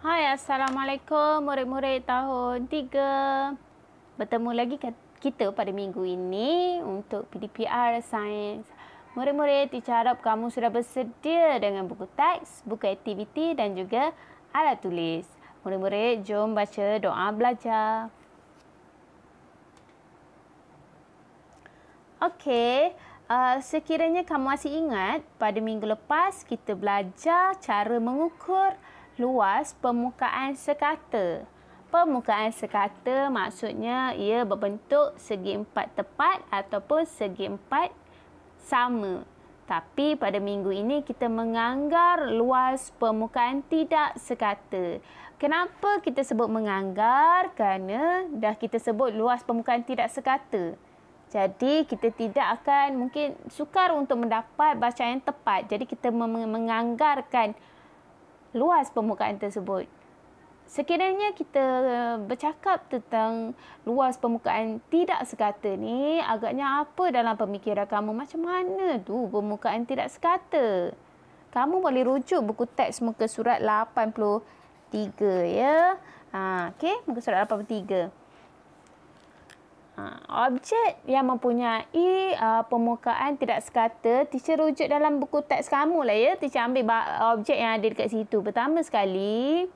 Hai, Assalamualaikum murid-murid tahun 3. Bertemu lagi kita pada minggu ini untuk PDPR Sains. Murid-murid, teacher harap kamu sudah bersedia dengan buku teks, buku aktiviti dan juga alat tulis. Murid-murid, jom baca doa belajar. Okey, sekiranya kamu masih ingat, pada minggu lepas kita belajar cara mengukur luas permukaan sekata. Permukaan sekata maksudnya ia berbentuk segi empat tepat ataupun segi empat sama. Tapi pada minggu ini kita menganggar luas permukaan tidak sekata. Kenapa kita sebut menganggar? Kerana dah kita sebut luas permukaan tidak sekata. Jadi kita tidak akan mungkin sukar untuk mendapat bacaan yang tepat. Jadi kita menganggarkan luas permukaan tersebut. Sekiranya kita bercakap tentang luas permukaan tidak sekata ni, agaknya apa dalam pemikiran kamu? Macam mana tu permukaan tidak sekata? Kamu boleh rujuk buku teks muka surat 83 ya. Okey, muka surat 83. Objek yang mempunyai permukaan tidak sekata, teacher rujuk dalam buku teks kamu lah ya. Teacher ambil objek yang ada dekat situ. Pertama sekali,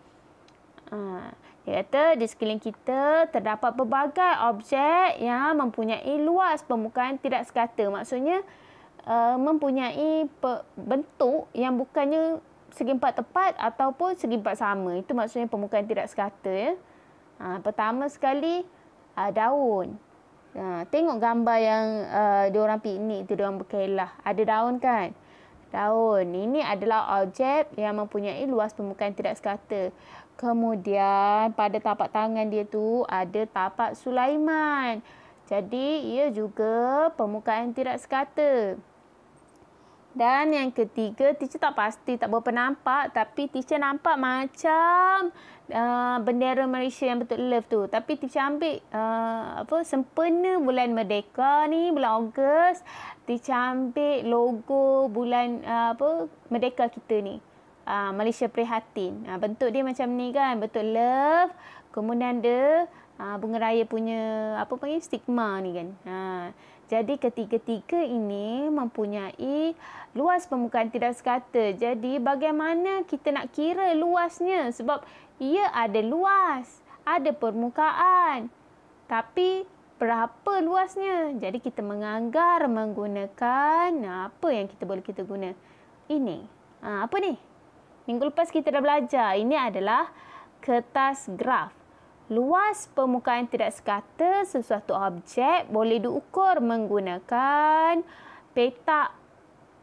dia kata di sekeliling kita terdapat pelbagai objek yang mempunyai luas permukaan tidak sekata. Maksudnya mempunyai bentuk yang bukannya segi empat tepat ataupun segi empat sama. Itu maksudnya permukaan tidak sekata ya. Pertama sekali, daun. Tengok gambar yang diorang piknik tu, diorang berkelah. Ada daun kan? Daun. Ini adalah objek yang mempunyai luas permukaan tidak sekata. Kemudian pada tapak tangan dia tu ada tapak Sulaiman. Jadi ia juga permukaan tidak sekata. Dan yang ketiga, teacher tak pasti, tak berapa nampak. Tapi teacher nampak macam bendera Malaysia yang betul love tu. Tapi teacher ambil sempena bulan Merdeka ni, bulan Ogos. Teacher ambil logo bulan Merdeka kita ni. Malaysia Prihatin. Bentuk dia macam ni kan, betul love. Kemudian ada bunga raya punya stigma ni kan. Jadi ketiga-tiga ini mempunyai luas permukaan tidak sekata. Jadi bagaimana kita nak kira luasnya? Sebab ia ada luas, ada permukaan. Tapi berapa luasnya? Jadi kita menganggar menggunakan apa yang kita boleh guna? Ini. Apa ni? Minggu lepas kita dah belajar. Ini adalah kertas graf. Luas permukaan tidak sekata sesuatu objek boleh diukur menggunakan petak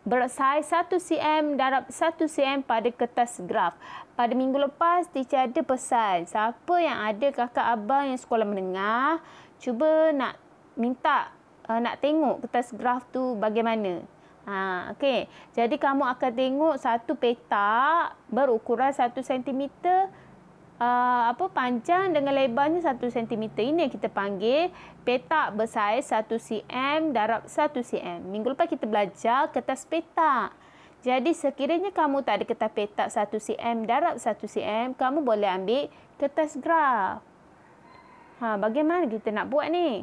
bersaiz 1 cm darab 1 cm pada kertas graf. Pada minggu lepas, teacher ada pesan. Siapa yang ada kakak abang yang sekolah menengah, cuba nak tengok kertas graf tu bagaimana. Okey. Jadi kamu akan tengok satu petak berukuran 1 cm panjang dengan lebarnya 1 cm. Ini yang kita panggil petak bersaiz 1 cm darab 1 cm. Minggu lepas kita belajar kertas petak. Jadi sekiranya kamu tak ada kertas petak 1 cm darab 1 cm, kamu boleh ambil kertas graf. Bagaimana kita nak buat ni?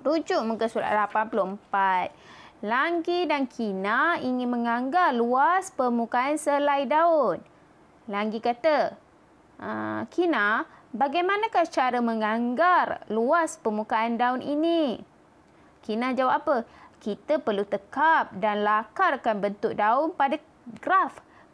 Rujuk muka surat 84. Langgi dan Kina ingin menganggar luas permukaan selai daun. Langgi kata, Kina, bagaimanakah cara menganggar luas permukaan daun ini? Kina jawab apa? Kita perlu tekap dan lakarkan bentuk daun pada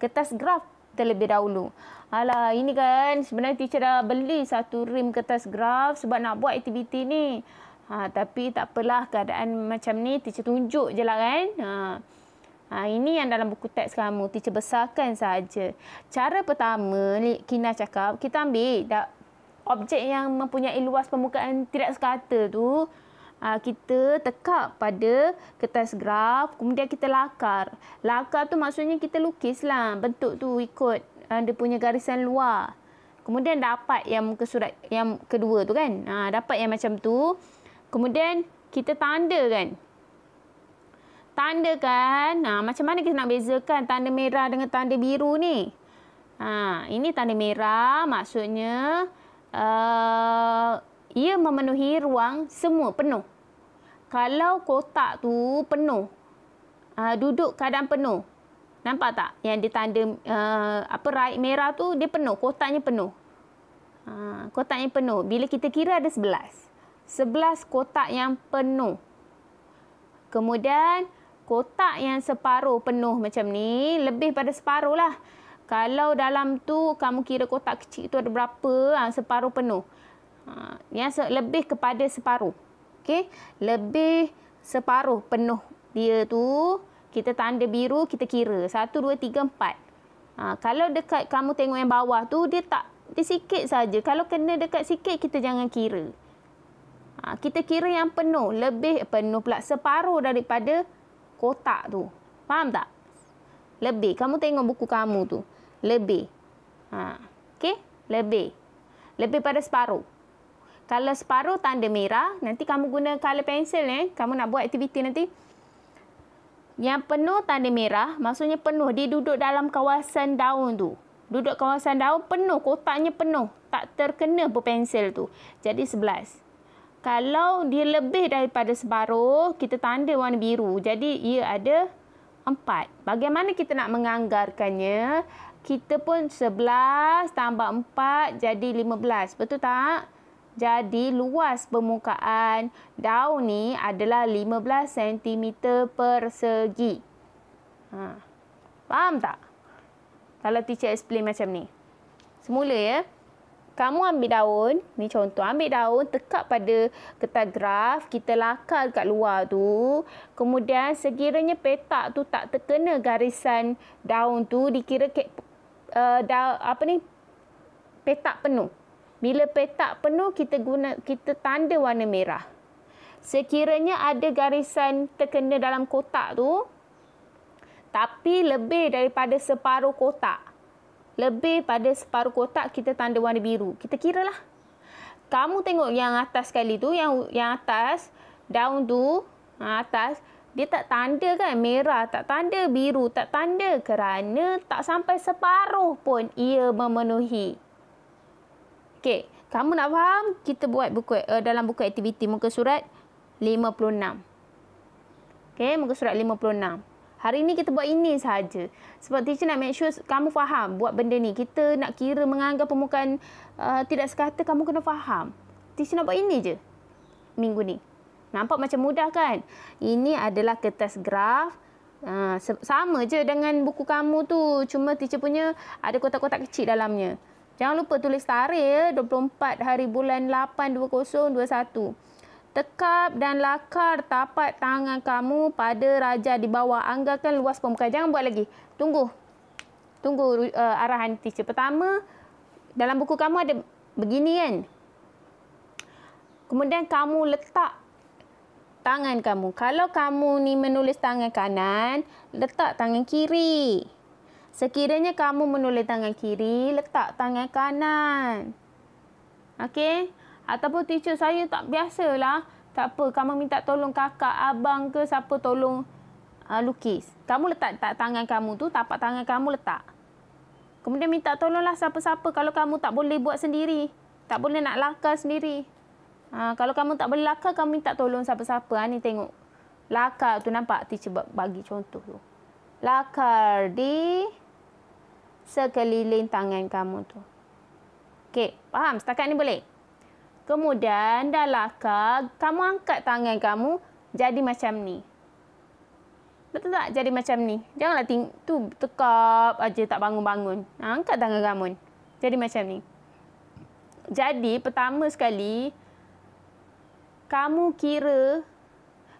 kertas graf terlebih dahulu. Alah, ini kan sebenarnya teacher dah beli satu rim kertas graf sebab nak buat aktiviti ni. Tapi tak apalah, keadaan macam ni teacher tunjuk je lah kan. Ini yang dalam buku teks kamu. Teacher besarkan saja. Cara pertama, Kina cakap, kita ambil objek yang mempunyai luas permukaan tidak sekata tu. Kita tekap pada kertas graf. Kemudian kita lakar. Lakar tu maksudnya kita lukis lah bentuk tu ikut dia punya garisan luar. Kemudian dapat yang muka surat yang kedua tu kan. Dapat yang macam tu. Kemudian kita tanda kan. Tanda kan, macam mana kita nak bezakan tanda merah dengan tanda biru ni? Ini tanda merah maksudnya ia memenuhi ruang semua, penuh. Kalau kotak tu penuh, duduk keadaan penuh. Nampak tak? Yang dia tanda raik merah tu dia penuh, kotaknya penuh. Kotaknya penuh. Bila kita kira ada 11. 11 kotak yang penuh. Kemudian kotak yang separuh penuh macam ni, lebih pada separuh lah. Kalau dalam tu kamu kira kotak kecil tu ada berapa, separuh penuh. Yang lebih kepada separuh. Okey, lebih separuh penuh dia tu, kita tanda biru, kita kira 1 2 3 4. Kalau dekat kamu tengok yang bawah tu dia sikit saja. Kalau kena dekat sikit kita jangan kira. Kita kira yang penuh, lebih penuh pula, separuh daripada kotak tu. Faham tak? Lebih. Kamu tengok buku kamu tu. Lebih. Okey? Lebih. Lebih pada separuh. Kalau separuh tanda merah, nanti kamu guna color pencil kamu nak buat aktiviti nanti. Yang penuh tanda merah, maksudnya penuh. Dia duduk dalam kawasan daun tu. Duduk kawasan daun penuh, kotaknya penuh. Tak terkena pensil tu. Jadi 11. Kalau dia lebih daripada separuh, kita tanda warna biru. Jadi ia ada 4. Bagaimana kita nak menganggarkannya? Kita pun 11 tambah 4 jadi 15. Betul tak? Jadi luas permukaan daun ni adalah 15 cm persegi. Faham tak? Kalau teacher explain macam ni. Semula ya. Kamu ambil daun, ni contoh, ambil daun, tekap pada kertas graf, kita lakar kat luar tu. Kemudian sekiranya petak tu tak terkena garisan daun tu, dikira petak penuh. Bila petak penuh, kita tanda warna merah. Sekiranya ada garisan terkena dalam kotak tu, tapi lebih daripada separuh kotak. Lebih pada separuh kotak, kita tanda warna biru. Kita kira lah. Kamu tengok yang atas sekali tu, yang atas, daun tu, atas, dia tak tanda kan merah, tak tanda biru, tak tanda kerana tak sampai separuh pun ia memenuhi. Okey, kamu nak faham? Kita buat dalam buku aktiviti muka surat 56. Okey, muka surat 56. Hari ni kita buat ini sahaja. Sebab teacher nak make sure kamu faham buat benda ni. Kita nak kira menganggap permukaan tidak sekata, kamu kena faham. Teacher nak buat ini je minggu ni. Nampak macam mudah kan? Ini adalah kertas graf. Sama je dengan buku kamu tu. Cuma teacher punya ada kotak-kotak kecil dalamnya. Jangan lupa tulis tarikh 24 hari bulan 8 2021. Tekap dan lakar tapak tangan kamu pada raja di bawah. Anggarkan luas permukaan. Jangan buat lagi. Tunggu arahan teacher. Pertama, dalam buku kamu ada begini kan. Kemudian kamu letak tangan kamu. Kalau kamu ni menulis tangan kanan, letak tangan kiri. Sekiranya kamu menulis tangan kiri, letak tangan kanan. Okey? Ataupun teacher, saya tak biasalah. Tak apa, kamu minta tolong kakak, abang ke siapa tolong lukis. Kamu letak tangan kamu tu, tapak tangan kamu letak. Kemudian minta tolonglah siapa-siapa kalau kamu tak boleh buat sendiri. Tak boleh nak lakar sendiri. Kalau kamu tak boleh lakar, kamu minta tolong siapa-siapa. Ni tengok. Lakar tu nampak teacher bagi contoh tu. Lakar di sekeliling tangan kamu tu. Okey, faham? Setakat ni boleh? Kemudian dah lakar, kamu angkat tangan kamu jadi macam ni. Betul tak? Jadi macam ni. Janganlah tu tekap aja tak bangun-bangun. Angkat tangan kamu. Jadi macam ni. Jadi pertama sekali, kamu kira,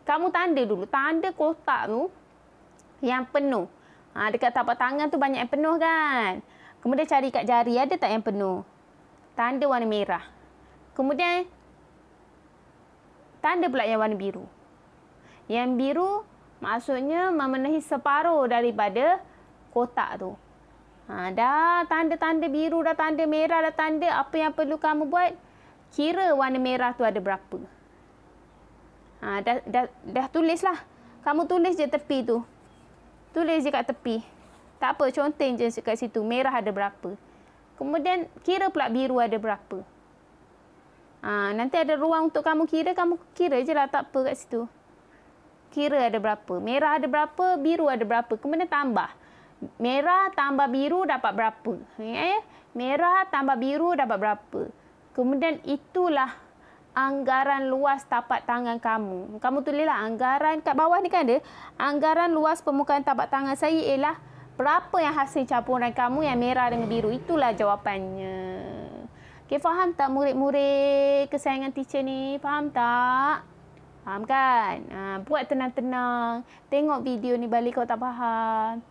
kamu tanda dulu. Tanda kotak tu yang penuh. Dekat tapak tangan tu banyak yang penuh kan. Kemudian cari kat jari, ada tak yang penuh? Tanda warna merah. Kemudian, tanda pula yang warna biru. Yang biru maksudnya memenuhi separuh daripada kotak tu. Dah tanda-tanda biru, dah tanda merah, dah tanda. Apa yang perlu kamu buat? Kira warna merah tu ada berapa. Dah tulis lah. Kamu tulis je tepi tu. Tulis je kat tepi. Tak apa, conteng je kat situ. Merah ada berapa. Kemudian kira pula biru ada berapa. Nanti ada ruang untuk kamu kira je lah, tak apa kat situ. Kira ada berapa. Merah ada berapa, biru ada berapa. Kemudian tambah. Merah tambah biru dapat berapa. Merah tambah biru dapat berapa. Kemudian itulah anggaran luas tapak tangan kamu. Kamu tulislah anggaran kat bawah ni kan ada. Anggaran luas permukaan tapak tangan saya ialah berapa yang hasil campuran kamu yang merah dengan biru. Itulah jawapannya. Okay, faham tak murid-murid kesayangan teacher ni? Faham tak? Faham kan? Buat tenang-tenang. Tengok video ni balik kalau tak faham.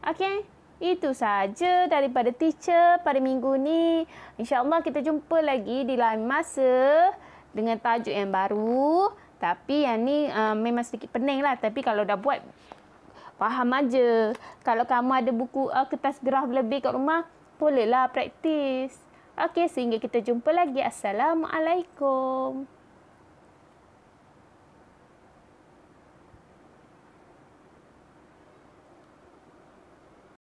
Okay? Itu saja daripada teacher pada minggu ni. InsyaAllah kita jumpa lagi di lain masa dengan tajuk yang baru. Tapi yang ni memang sedikit pening lah. Tapi kalau dah buat, faham aja. Kalau kamu ada buku kertas graf lebih kat rumah, bolehlah praktis. Okey, sehingga kita jumpa lagi. Assalamualaikum.